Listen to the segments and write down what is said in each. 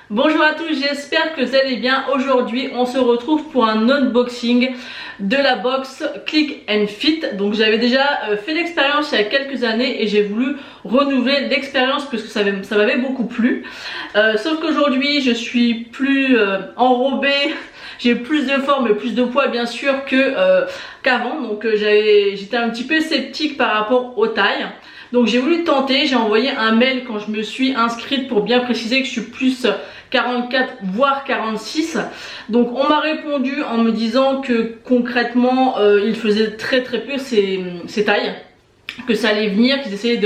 Bonjour à tous, j'espère que vous allez bien. Aujourd'hui on se retrouve pour un unboxing de la box Click and Fit. Donc j'avais déjà fait l'expérience il y a quelques années et j'ai voulu renouveler l'expérience parce que ça m'avait beaucoup plu. Sauf qu'aujourd'hui je suis plus enrobée, j'ai plus de forme et plus de poids bien sûr qu'avant. Donc j'étais un petit peu sceptique par rapport aux tailles. Donc j'ai voulu tenter, j'ai envoyé un mail quand je me suis inscrite pour bien préciser que je suis plus 44 voire 46. Donc on m'a répondu en me disant que concrètement ils faisaient très peu ces tailles, que ça allait venir, qu'ils essayaient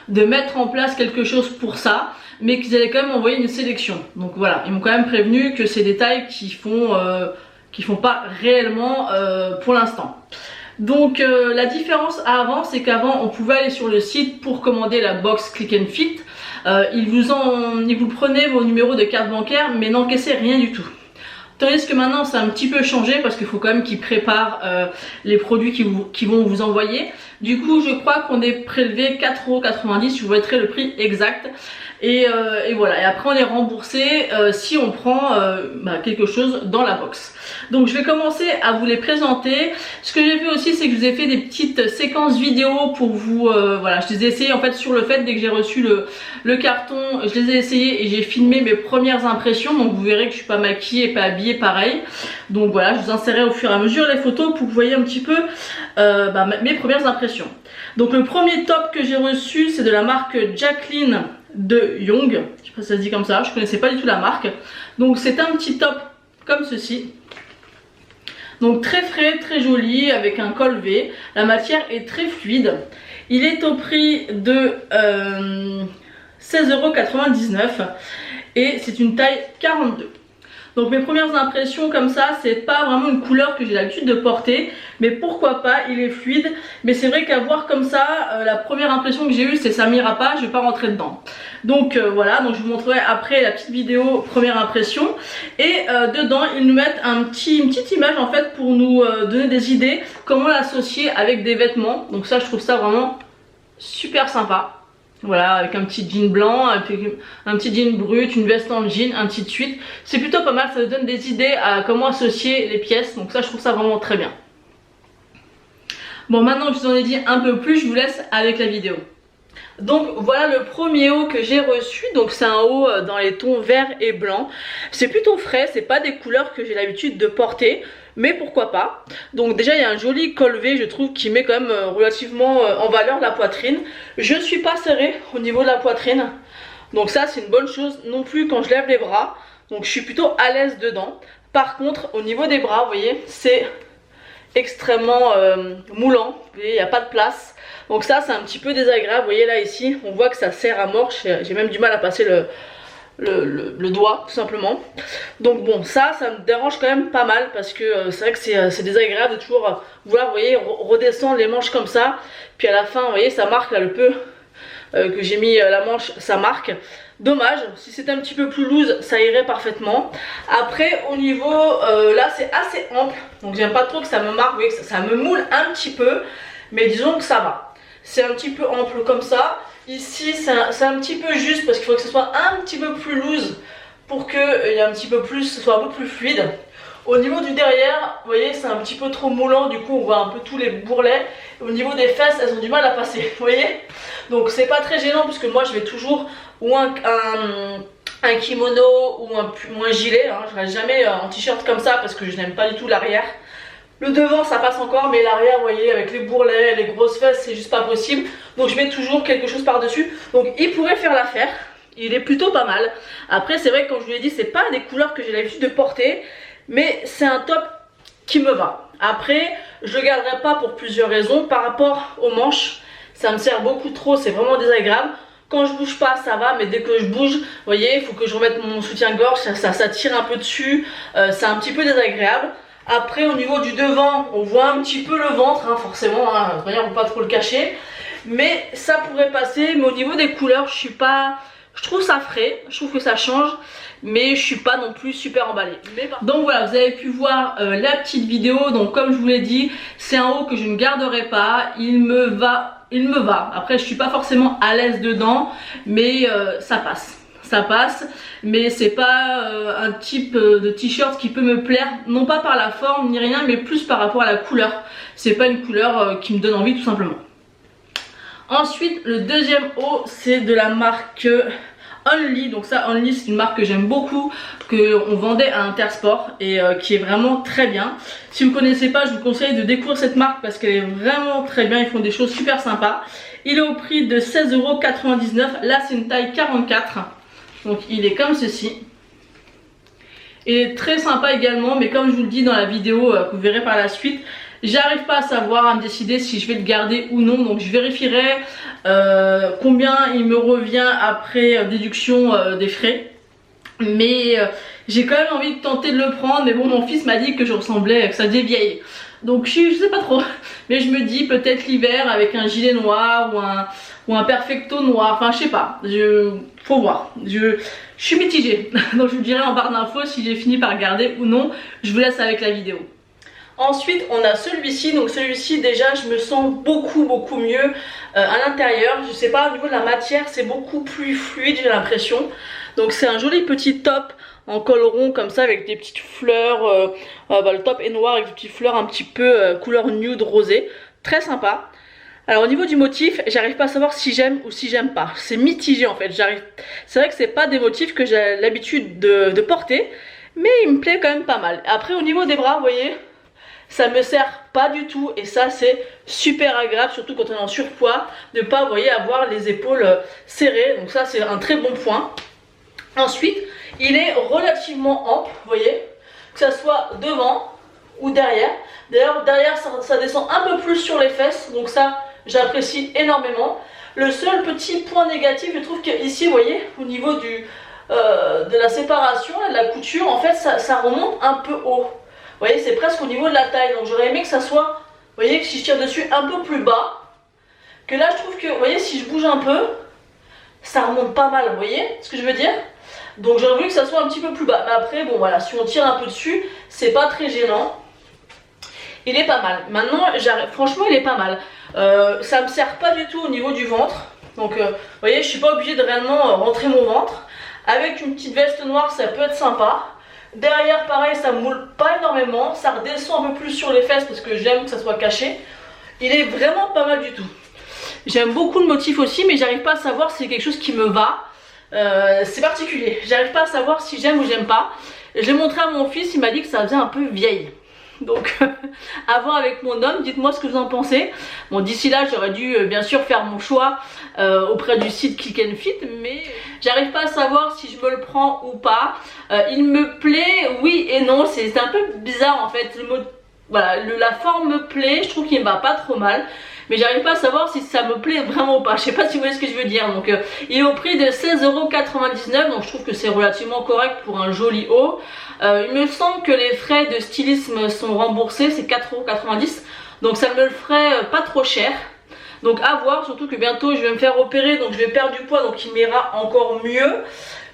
de mettre en place quelque chose pour ça, mais qu'ils allaient quand même envoyer une sélection. Donc voilà, ils m'ont quand même prévenu que c'est des tailles qui font pas réellement pour l'instant. Donc la différence avant, c'est qu'avant on pouvait aller sur le site pour commander la box Click and Fit. Ils vous prenaient vos numéros de carte bancaire mais n'encaissaient rien du tout. Tandis que maintenant ça a un petit peu changé parce qu'il faut quand même qu'ils préparent les produits qu'ils vont vous envoyer. Du coup je crois qu'on est prélevé 4,90 €, je vous mettrai le prix exact. Et voilà, et après on est remboursé si on prend quelque chose dans la box. Donc je vais commencer à vous les présenter. Ce que j'ai fait aussi, c'est que je vous ai fait des petites séquences vidéo pour vous, voilà, je les ai essayées en fait sur le fait, dès que j'ai reçu le carton, je les ai essayées et j'ai filmé mes premières impressions. Donc vous verrez que je suis pas maquillée et pas habillée pareil. Donc voilà, je vous insérerai au fur et à mesure les photos pour que vous voyez un petit peu mes premières impressions. Donc le premier top que j'ai reçu, c'est de la marque Jacqueline de Young. Je sais pas si ça se dit comme ça, je connaissais pas du tout la marque. Donc c'est un petit top comme ceci. Donc très frais, très joli, avec un col V. La matière est très fluide. Il est au prix de 16,99 € et c'est une taille 42. Donc mes premières impressions comme ça, c'est pas vraiment une couleur que j'ai l'habitude de porter, mais pourquoi pas, il est fluide. Mais c'est vrai qu'à voir comme ça, la première impression que j'ai eue c'est ça m'ira pas, je vais pas rentrer dedans. Donc voilà, donc je vous montrerai après la petite vidéo première impression. Et dedans ils nous mettent une petite image en fait pour nous donner des idées comment l'associer avec des vêtements. Donc ça je trouve ça vraiment super sympa. Voilà, avec un petit jean blanc, un petit jean brut, une veste en jean, un petit tweed. C'est plutôt pas mal, ça nous donne des idées à comment associer les pièces. Donc ça, je trouve ça vraiment très bien. Bon, maintenant que je vous en ai dit un peu plus, je vous laisse avec la vidéo. Donc voilà le premier haut que j'ai reçu. Donc c'est un haut dans les tons vert et blanc. C'est plutôt frais, c'est pas des couleurs que j'ai l'habitude de porter, mais pourquoi pas. Donc déjà il y a un joli col V, je trouve, qui met quand même relativement en valeur la poitrine. Je ne suis pas serrée au niveau de la poitrine, donc ça c'est une bonne chose non plus quand je lève les bras. Donc je suis plutôt à l'aise dedans. Par contre au niveau des bras, vous voyez, c'est extrêmement moulant, vous voyez, il n'y a pas de place. Donc ça c'est un petit peu désagréable, vous voyez là ici, on voit que ça serre à mort, j'ai même du mal à passer le doigt tout simplement. Donc bon, ça me dérange quand même pas mal parce que c'est vrai que c'est désagréable de toujours vouloir, vous voyez, redescendre les manches comme ça. Puis à la fin, vous voyez, ça marque là le peu que j'ai mis la manche, ça marque. Dommage, si c'était un petit peu plus loose, ça irait parfaitement. Après, au niveau, là c'est assez ample, donc j'aime pas trop que ça me marque, vous voyez que ça me moule un petit peu, mais disons que ça va. C'est un petit peu ample comme ça. Ici, c'est un petit peu juste parce qu'il faut que ce soit un petit peu plus loose pour que ce soit un peu plus fluide. Au niveau du derrière, vous voyez, c'est un petit peu trop moulant, du coup on voit un peu tous les bourrelets. Au niveau des fesses, elles ont du mal à passer, vous voyez. Donc c'est pas très gênant puisque moi je vais toujours ou un kimono ou un gilet, hein. Je reste jamais en t-shirt comme ça parce que je n'aime pas du tout l'arrière. Le devant ça passe encore, mais l'arrière, vous voyez, avec les bourrelets, les grosses fesses, c'est juste pas possible. Donc je mets toujours quelque chose par dessus. Donc il pourrait faire l'affaire, il est plutôt pas mal. Après c'est vrai que comme je vous l'ai dit, c'est pas des couleurs que j'ai l'habitude de porter, mais c'est un top qui me va. Après je le garderai pas pour plusieurs raisons. Par rapport aux manches, ça me sert beaucoup trop, c'est vraiment désagréable. Quand je bouge pas ça va, mais dès que je bouge, vous voyez, il faut que je remette mon soutien-gorge, ça tire un peu dessus, c'est un petit peu désagréable. Après au niveau du devant, on voit un petit peu le ventre, hein, forcément, hein, de toute manière on ne peut pas trop le cacher. Mais ça pourrait passer, mais au niveau des couleurs, je trouve ça frais, je trouve que ça change, mais je suis pas non plus super emballée. Donc voilà, vous avez pu voir la petite vidéo. Donc comme je vous l'ai dit, c'est un haut que je ne garderai pas, il me va. Après je suis pas forcément à l'aise dedans, mais ça passe. ça passe, mais c'est pas un type de t-shirt qui peut me plaire, non pas par la forme ni rien, mais plus par rapport à la couleur. C'est pas une couleur qui me donne envie tout simplement. Ensuite, le deuxième haut, c'est de la marque Only. Donc ça, Only, c'est une marque que j'aime beaucoup, qu'on vendait à Intersport et qui est vraiment très bien. Si vous ne connaissez pas, je vous conseille de découvrir cette marque parce qu'elle est vraiment très bien. Ils font des choses super sympas. Il est au prix de 16,99 €. Là, c'est une taille 44. Donc il est comme ceci. Il est très sympa également, mais comme je vous le dis dans la vidéo que vous verrez par la suite, j'arrive pas à savoir, à me décider si je vais le garder ou non. Donc je vérifierai combien il me revient après déduction des frais. Mais j'ai quand même envie de tenter de le prendre. Mais bon, mon fils m'a dit que je ressemblais, que ça dévieille. Donc je sais pas trop. Mais je me dis peut-être l'hiver avec un gilet noir ou un perfecto noir. Enfin je sais pas. Faut voir. Je suis mitigée. Donc je vous dirai en barre d'infos si j'ai fini par garder ou non. Je vous laisse avec la vidéo. Ensuite on a celui-ci, donc celui-ci déjà je me sens beaucoup mieux à l'intérieur. Je sais pas, au niveau de la matière c'est beaucoup plus fluide, j'ai l'impression. Donc c'est un joli petit top en col rond comme ça avec des petites fleurs. Le top est noir avec des petites fleurs un petit peu couleur nude rosé, très sympa. Alors au niveau du motif, j'arrive pas à savoir si j'aime ou si j'aime pas. C'est mitigé en fait. C'est vrai que c'est pas des motifs que j'ai l'habitude de porter, mais il me plaît quand même pas mal. Après au niveau des bras, vous voyez, ça me sert pas du tout et ça c'est super agréable, surtout quand on est en surpoids, de pas, vous voyez, avoir les épaules serrées. Donc ça c'est un très bon point. Ensuite, il est relativement ample, vous voyez, que ça soit devant ou derrière. D'ailleurs derrière ça descend un peu plus sur les fesses, donc ça j'apprécie énormément. Le seul petit point négatif, je trouve qu'ici, vous voyez, au niveau de la séparation, de la couture, en fait ça remonte un peu haut. Vous voyez, c'est presque au niveau de la taille, donc j'aurais aimé que ça soit, vous voyez, que si je tire dessus un peu plus bas, que là je trouve que, vous voyez, si je bouge un peu, ça remonte pas mal, vous voyez ce que je veux dire? Donc j'aurais voulu que ça soit un petit peu plus bas, mais après, bon voilà, si on tire un peu dessus, c'est pas très gênant. Il est pas mal, maintenant, franchement il est pas mal. Ça me sert pas du tout au niveau du ventre, donc vous voyez, je suis pas obligée de réellement rentrer mon ventre. Avec une petite veste noire, ça peut être sympa. Derrière pareil, ça moule pas énormément, ça redescend un peu plus sur les fesses parce que j'aime que ça soit caché. Il est vraiment pas mal du tout. J'aime beaucoup le motif aussi, mais j'arrive pas à savoir si c'est quelque chose qui me va. C'est particulier, j'arrive pas à savoir si j'aime ou j'aime pas. Je l'ai montré à mon fils, il m'a dit que ça faisait un peu vieille. Donc à voir avec mon homme, dites-moi ce que vous en pensez. Bon, d'ici là j'aurais dû bien sûr faire mon choix auprès du site Click and Fit, mais j'arrive pas à savoir si je me le prends ou pas. Il me plaît, oui et non, c'est un peu bizarre en fait. Voilà, la forme me plaît, je trouve qu'il me va pas trop mal, mais j'arrive pas à savoir si ça me plaît vraiment ou pas. Je sais pas si vous voyez ce que je veux dire. Donc il est au prix de 16,99 €, donc je trouve que c'est relativement correct pour un joli haut. Il me semble que les frais de stylisme sont remboursés, c'est 4,90 €, donc ça me le ferait pas trop cher. Donc à voir, surtout que bientôt je vais me faire opérer, donc je vais perdre du poids, donc il m'ira encore mieux.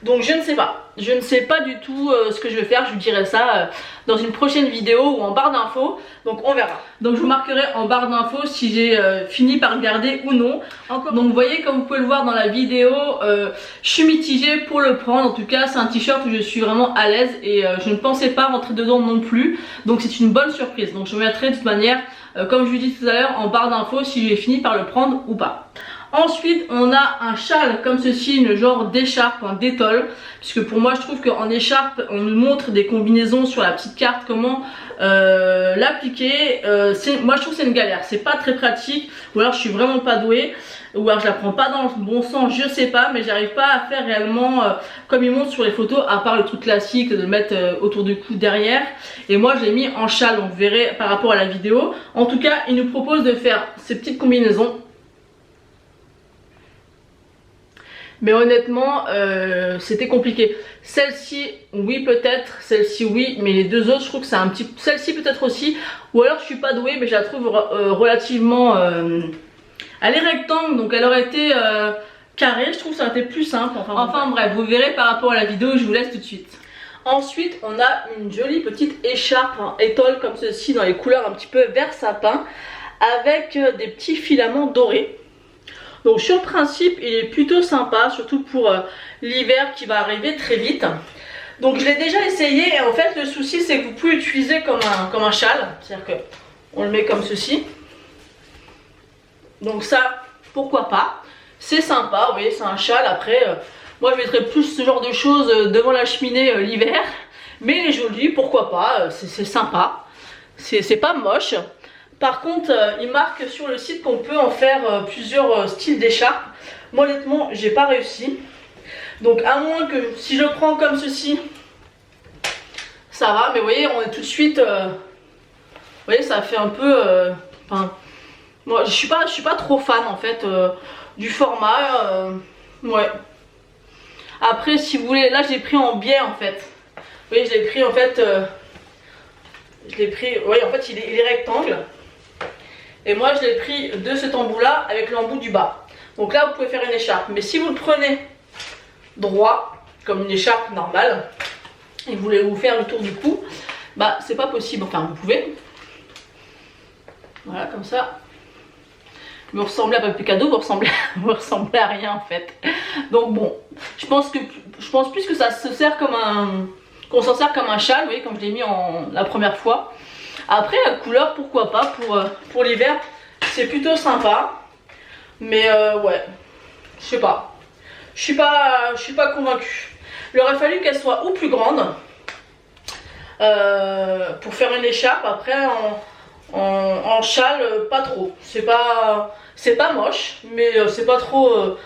Donc je ne sais pas, du tout ce que je vais faire, je vous dirai ça dans une prochaine vidéo ou en barre d'infos, donc on verra. Donc je vous marquerai en barre d'infos si j'ai fini par regarder ou non. Donc vous voyez, comme vous pouvez le voir dans la vidéo, je suis mitigée pour le prendre. En tout cas c'est un t-shirt où je suis vraiment à l'aise et je ne pensais pas rentrer dedans non plus, donc c'est une bonne surprise. Donc je mettrai de toute manière, comme je vous dis tout à l'heure, en barre d'infos si j'ai fini par le prendre ou pas. Ensuite on a un châle comme ceci, une genre d'écharpe, un d'étole, puisque pour moi je trouve qu'en écharpe on nous montre des combinaisons sur la petite carte, comment l'appliquer. Moi je trouve que c'est une galère, c'est pas très pratique, ou alors je suis vraiment pas douée, ou alors je la prends pas dans le bon sens, je sais pas, mais j'arrive pas à faire réellement comme ils montrent sur les photos, à part le truc classique de le mettre autour du cou derrière. Et moi je l'ai mis en châle, donc vous verrez par rapport à la vidéo. En tout cas il nous propose de faire ces petites combinaisons. Mais honnêtement c'était compliqué. Celle-ci oui peut-être, celle-ci oui, mais les deux autres je trouve que c'est un petit... Celle-ci peut-être aussi, ou alors je suis pas douée, mais je la trouve relativement... Elle est rectangle, donc elle aurait été carrée, je trouve que ça aurait été plus simple. Enfin bref, vous verrez par rapport à la vidéo, je vous laisse tout de suite. Ensuite on a une jolie petite écharpe en étole comme ceci, dans les couleurs un petit peu vert sapin, avec des petits filaments dorés. Donc sur le principe il est plutôt sympa, surtout pour l'hiver qui va arriver très vite. Donc je l'ai déjà essayé et en fait le souci c'est que vous pouvez l'utiliser comme un châle. C'est-à-dire que on le met comme ceci. Donc ça, pourquoi pas. C'est sympa, vous voyez, c'est un châle. Après, moi je mettrais plus ce genre de choses devant la cheminée l'hiver. Mais il est joli, pourquoi pas, c'est sympa. C'est pas moche. Par contre, il marque sur le site qu'on peut en faire plusieurs styles d'écharpe. Moi honnêtement, j'ai pas réussi. Donc à moins que si je le prends comme ceci, ça va. Mais vous voyez, on est tout de suite... vous voyez, ça fait un peu... Enfin, moi je suis pas trop fan en fait du format. Ouais. Après si vous voulez, là je l'ai pris en biais en fait. Vous voyez, je l'ai pris en fait... je l'ai pris... Vous voyez, en fait il est rectangle. Et moi je l'ai pris de cet embout là avec l'embout du bas. Donc là vous pouvez faire une écharpe. Mais si vous le prenez droit, comme une écharpe normale, et vous voulez vous faire le tour du cou, bah c'est pas possible. Enfin vous pouvez. Voilà, comme ça. Vous ressemblez à Papy Cadeau, vous ressemblez à rien en fait. Donc bon, je pense plus que ça se sert comme qu'on s'en sert comme un châle, vous voyez, comme je l'ai mis la première fois. Après la couleur, pourquoi pas, pour l'hiver, c'est plutôt sympa. Mais ouais, je sais pas. Je suis pas convaincue. Il aurait fallu qu'elle soit ou plus grande pour faire une écharpe. Après en châle, pas trop. C'est pas moche, mais c'est pas trop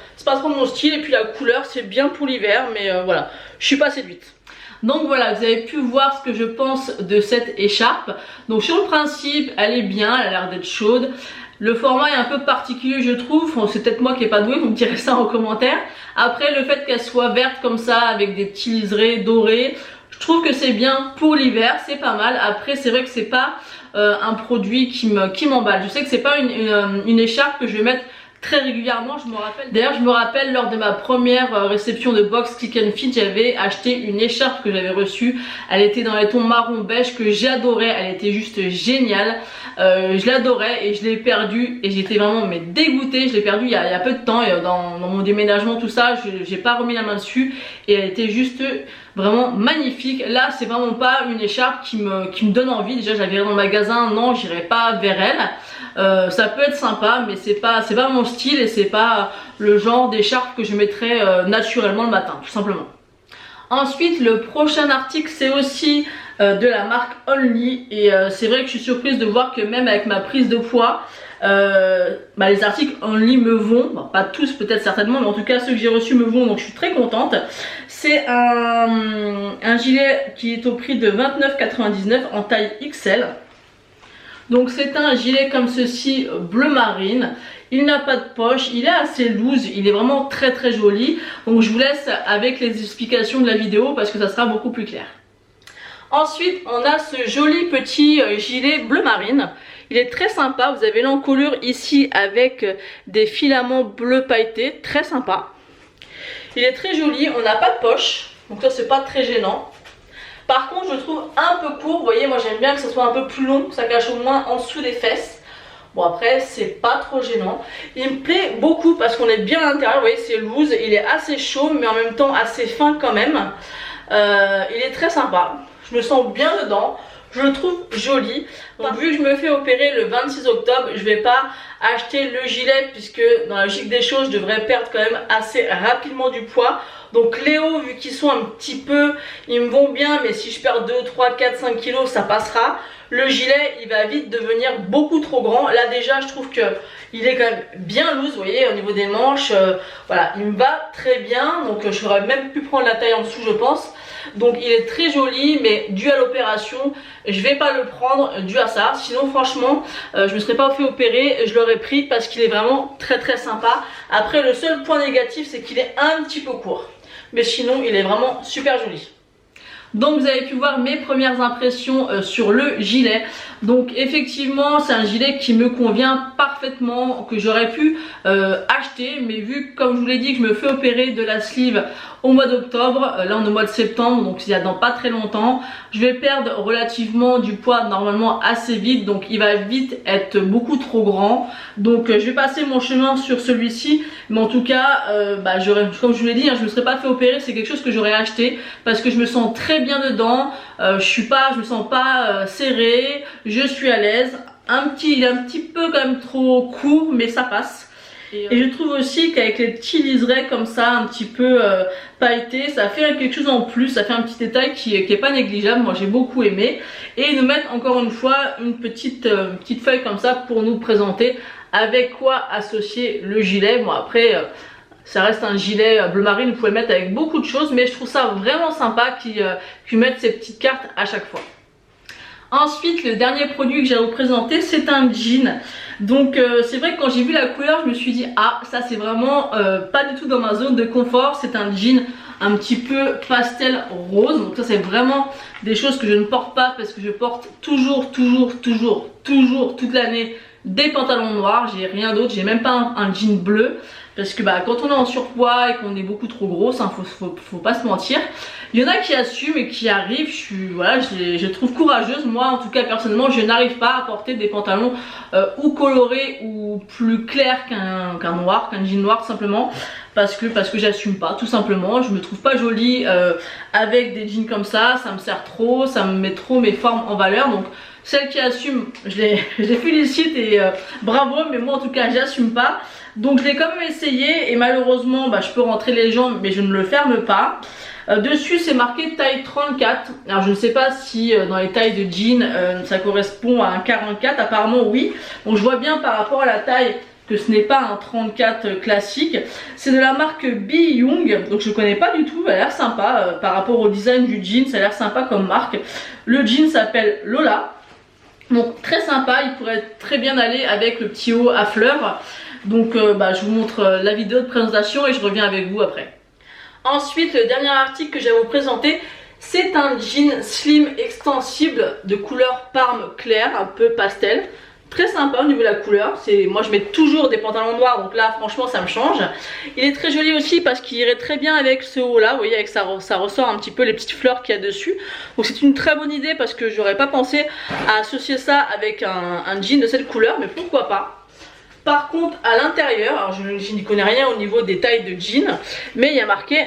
mon style. Et puis la couleur, c'est bien pour l'hiver, mais voilà, je suis pas séduite. Donc voilà, vous avez pu voir ce que je pense de cette écharpe. Donc sur le principe, elle est bien, elle a l'air d'être chaude. Le format est un peu particulier je trouve, c'est peut-être moi qui n'ai pas doué, vous me direz ça en commentaire. Après le fait qu'elle soit verte comme ça avec des petits liserés dorés, je trouve que c'est bien pour l'hiver, c'est pas mal. Après c'est vrai que c'est pas un produit qui m'emballe. Je sais que c'est pas une écharpe que je vais mettre très régulièrement, je me rappelle. D'ailleurs je me rappelle lors de ma première réception de box Click and Fit, j'avais acheté une écharpe que j'avais reçue. Elle était dans les tons marron beige que j'adorais, elle était juste géniale. Je l'adorais et je l'ai perdue et j'étais vraiment dégoûtée. Je l'ai perdue il y a peu de temps et dans mon déménagement tout ça, j'ai pas remis la main dessus et elle était juste vraiment magnifique. Là c'est vraiment pas une écharpe qui me donne envie. Déjà j'avais dans le magasin, non j'irai pas vers elle. Ça peut être sympa mais c'est pas mon style et c'est pas le genre d'écharpe que je mettrais naturellement le matin tout simplement. Ensuite le prochain article c'est aussi de la marque Only et c'est vrai que je suis surprise de voir que même avec ma prise de poids les articles Only me vont, bon, pas tous peut-être certainement mais en tout cas ceux que j'ai reçus me vont donc je suis très contente. C'est un gilet qui est au prix de 29,99 en taille XL. Donc c'est un gilet comme ceci bleu marine, il n'a pas de poche, il est assez loose, il est vraiment très très joli. Donc je vous laisse avec les explications de la vidéo parce que ça sera beaucoup plus clair. Ensuite on a ce joli petit gilet bleu marine, il est très sympa, vous avez l'encolure ici avec des filaments bleus pailletés, très sympa. Il est très joli, on n'a pas de poche, donc ça c'est pas très gênant. Par contre je le trouve un peu court, vous voyez moi j'aime bien que ce soit un peu plus long, ça cache au moins en dessous des fesses. Bon après c'est pas trop gênant. Il me plaît beaucoup parce qu'on est bien à l'intérieur, vous voyez c'est loose, il est assez chaud mais en même temps assez fin quand même. Il est très sympa, je me sens bien dedans. Je le trouve joli. Donc vu que je me fais opérer le 26 octobre, je vais pas acheter le gilet puisque dans la logique des choses, je devrais perdre quand même assez rapidement du poids. Donc les hauts, vu qu'ils sont un petit peu, ils me vont bien, mais si je perds 2, 3, 4, 5 kilos, ça passera. Le gilet, il va vite devenir beaucoup trop grand. Là déjà, je trouve que il est quand même bien loose, vous voyez, au niveau des manches. Voilà, il me va très bien. Donc j'aurais même pu prendre la taille en dessous, je pense. Donc il est très joli, mais dû à l'opération, je vais pas le prendre dû à ça. Sinon franchement, je me serais pas fait opérer, je l'aurais pris parce qu'il est vraiment très très sympa. Après le seul point négatif, c'est qu'il est un petit peu court. Mais sinon il est vraiment super joli. Donc vous avez pu voir mes premières impressions sur le gilet. Donc effectivement c'est un gilet qui me convient parfaitement, que j'aurais pu acheter, mais vu comme je vous l'ai dit que je me fais opérer de la sleeve au mois d'octobre, là on est au mois de septembre, donc il y a dans pas très longtemps, je vais perdre relativement du poids normalement assez vite, donc il va vite être beaucoup trop grand. Donc je vais passer mon chemin sur celui-ci, mais en tout cas comme je vous l'ai dit, hein, je ne me serais pas fait opérer, c'est quelque chose que j'aurais acheté parce que je me sens très bien dedans, je me sens pas serrée, je suis à l'aise. Il est un petit peu quand même trop court, mais ça passe. Et je trouve aussi qu'avec les petits liserés comme ça, un petit peu pailletés, ça fait quelque chose en plus, ça fait un petit détail qui est pas négligeable, moi j'ai beaucoup aimé. Et ils nous mettent encore une fois une petite feuille comme ça pour nous présenter avec quoi associer le gilet. Bon après, ça reste un gilet bleu marine, vous pouvez le mettre avec beaucoup de choses, mais je trouve ça vraiment sympa qu'ils mettent ces petites cartes à chaque fois. Ensuite, le dernier produit que j'ai à vous présenter, c'est un jean. Donc c'est vrai que quand j'ai vu la couleur, je me suis dit ah ça c'est vraiment pas du tout dans ma zone de confort. C'est un jean un petit peu pastel rose. Donc ça c'est vraiment des choses que je ne porte pas parce que je porte toujours toute l'année des pantalons noirs. J'ai rien d'autre, j'ai même pas un jean bleu. Parce que quand on est en surpoids et qu'on est beaucoup trop grosse, hein, faut pas se mentir. Il y en a qui assument et qui arrivent, je trouve courageuse. Moi en tout cas personnellement je n'arrive pas à porter des pantalons ou colorés ou plus clairs qu'un noir, qu'un jean noir tout simplement. Parce que j'assume pas tout simplement, je me trouve pas jolie avec des jeans comme ça me sert trop, ça me met trop mes formes en valeur. Donc celles qui assument, je les félicite et bravo, mais moi en tout cas j'assume pas. Donc je l'ai quand même essayé et malheureusement je peux rentrer les jambes mais je ne le ferme pas. Dessus c'est marqué taille 34. Alors je ne sais pas si dans les tailles de jean ça correspond à un 44, apparemment oui. Donc je vois bien par rapport à la taille que ce n'est pas un 34 classique. C'est de la marque B Young, donc je ne connais pas du tout, elle a l'air sympa par rapport au design du jean, ça a l'air sympa comme marque. Le jean s'appelle Lola. Donc très sympa, il pourrait très bien aller avec le petit haut à fleurs. Donc je vous montre la vidéo de présentation et je reviens avec vous après. Ensuite, le dernier article que j'ai à vous présenter, c'est un jean slim extensible de couleur parme clair, un peu pastel. Très sympa au niveau de la couleur. Moi je mets toujours des pantalons noirs, donc là franchement ça me change. Il est très joli aussi parce qu'il irait très bien avec ce haut là, vous voyez, avec ça ressort un petit peu les petites fleurs qu'il y a dessus. Donc c'est une très bonne idée parce que j'aurais pas pensé à associer ça avec un jean de cette couleur, mais pourquoi pas. Par contre à l'intérieur, alors je n'y connais rien au niveau des tailles de jean, mais il y a marqué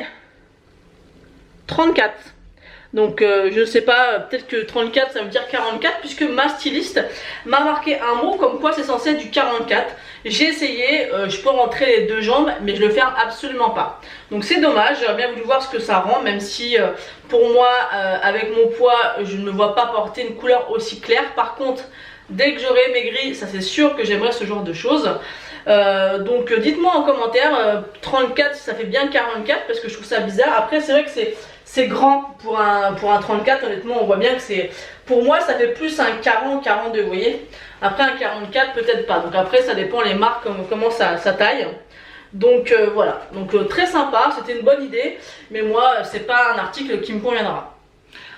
34. Donc je ne sais pas, peut-être que 34 ça veut dire 44, puisque ma styliste m'a marqué un mot comme quoi c'est censé être du 44. J'ai essayé, je peux rentrer les deux jambes mais je le ferme absolument pas. Donc c'est dommage, j'aurais bien voulu voir ce que ça rend, même si pour moi avec mon poids je ne me vois pas porter une couleur aussi claire. Par contre dès que j'aurai maigri, ça c'est sûr que j'aimerais ce genre de choses. Donc dites-moi en commentaire 34 si ça fait bien 44, parce que je trouve ça bizarre. Après c'est vrai que c'est grand pour un 34, honnêtement on voit bien que c'est, pour moi ça fait plus un 40-42, vous voyez. Après un 44 peut-être pas, donc après ça dépend les marques comment ça taille. Donc voilà, donc très sympa, c'était une bonne idée, mais moi c'est pas un article qui me conviendra.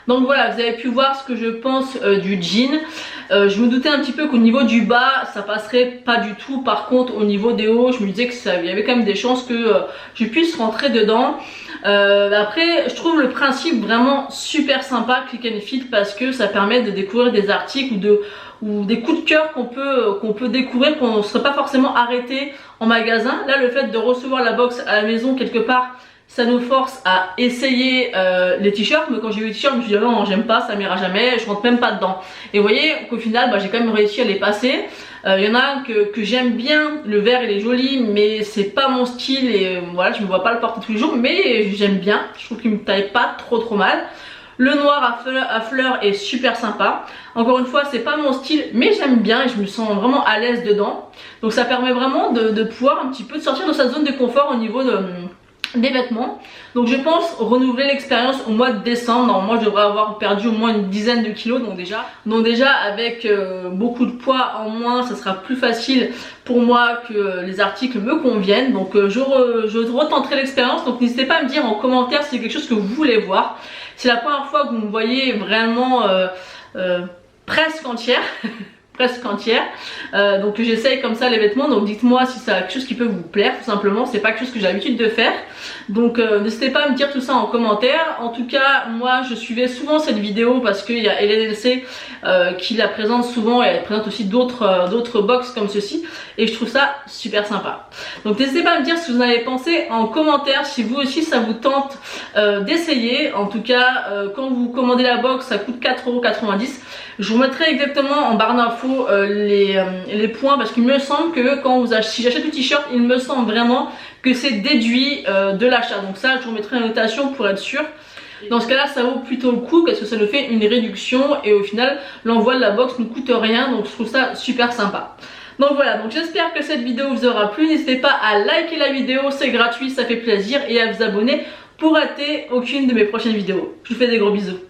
Donc voilà, vous avez pu voir ce que je pense du jean. Je me doutais un petit peu qu'au niveau du bas ça passerait pas du tout. Par contre au niveau des hauts, je me disais qu'il y avait quand même des chances que je puisse rentrer dedans. Après je trouve le principe vraiment super sympa Click and Fit, parce que ça permet de découvrir des articles ou des coups de cœur qu'on peut découvrir, qu'on ne serait pas forcément arrêté en magasin. Là le fait de recevoir la box à la maison quelque part, ça nous force à essayer les t-shirts. Mais quand j'ai eu les t-shirts, je me suis dit non, j'aime pas, ça m'ira jamais, je rentre même pas dedans. Et vous voyez qu'au final j'ai quand même réussi à les passer. Il y en a un que j'aime bien, le vert il est joli, mais c'est pas mon style et voilà, je me vois pas le porter tous les jours, mais j'aime bien, je trouve qu'il me taille pas trop mal. Le noir à fleurs est super sympa. Encore une fois, c'est pas mon style, mais j'aime bien et je me sens vraiment à l'aise dedans. Donc ça permet vraiment de pouvoir un petit peu sortir de sa zone de confort au niveau des vêtements. Donc je pense renouveler l'expérience au mois de décembre. Normalement je devrais avoir perdu au moins une dizaine de kilos, donc déjà avec beaucoup de poids en moins, ça sera plus facile pour moi que les articles me conviennent. Donc je retenterai l'expérience. Donc n'hésitez pas à me dire en commentaire si c'est quelque chose que vous voulez voir. c'est la première fois que vous me voyez vraiment presque entière. Presque entière, donc j'essaye comme ça les vêtements, donc dites-moi si c'est quelque chose qui peut vous plaire, tout simplement, c'est pas quelque chose que j'ai l'habitude de faire, donc n'hésitez pas à me dire tout ça en commentaire. En tout cas, moi je suivais souvent cette vidéo parce qu'il y a LLC qui la présente souvent et elle présente aussi d'autres box comme ceci, et je trouve ça super sympa. Donc n'hésitez pas à me dire ce que vous en avez pensé en commentaire, si vous aussi ça vous tente d'essayer. En tout cas, quand vous commandez la box, ça coûte 4,90 €. Je vous mettrai exactement en barre d'infos les points, parce qu'il me semble que si j'achète le t-shirt, il me semble vraiment que c'est déduit de l'achat. Donc ça, je vous mettrai une notation pour être sûr. Dans ce cas là, ça vaut plutôt le coup parce que ça nous fait une réduction et au final l'envoi de la box ne coûte rien, donc je trouve ça super sympa. Donc voilà, donc j'espère que cette vidéo vous aura plu. N'hésitez pas à liker la vidéo, c'est gratuit, ça fait plaisir, et à vous abonner pour rater aucune de mes prochaines vidéos. Je vous fais des gros bisous.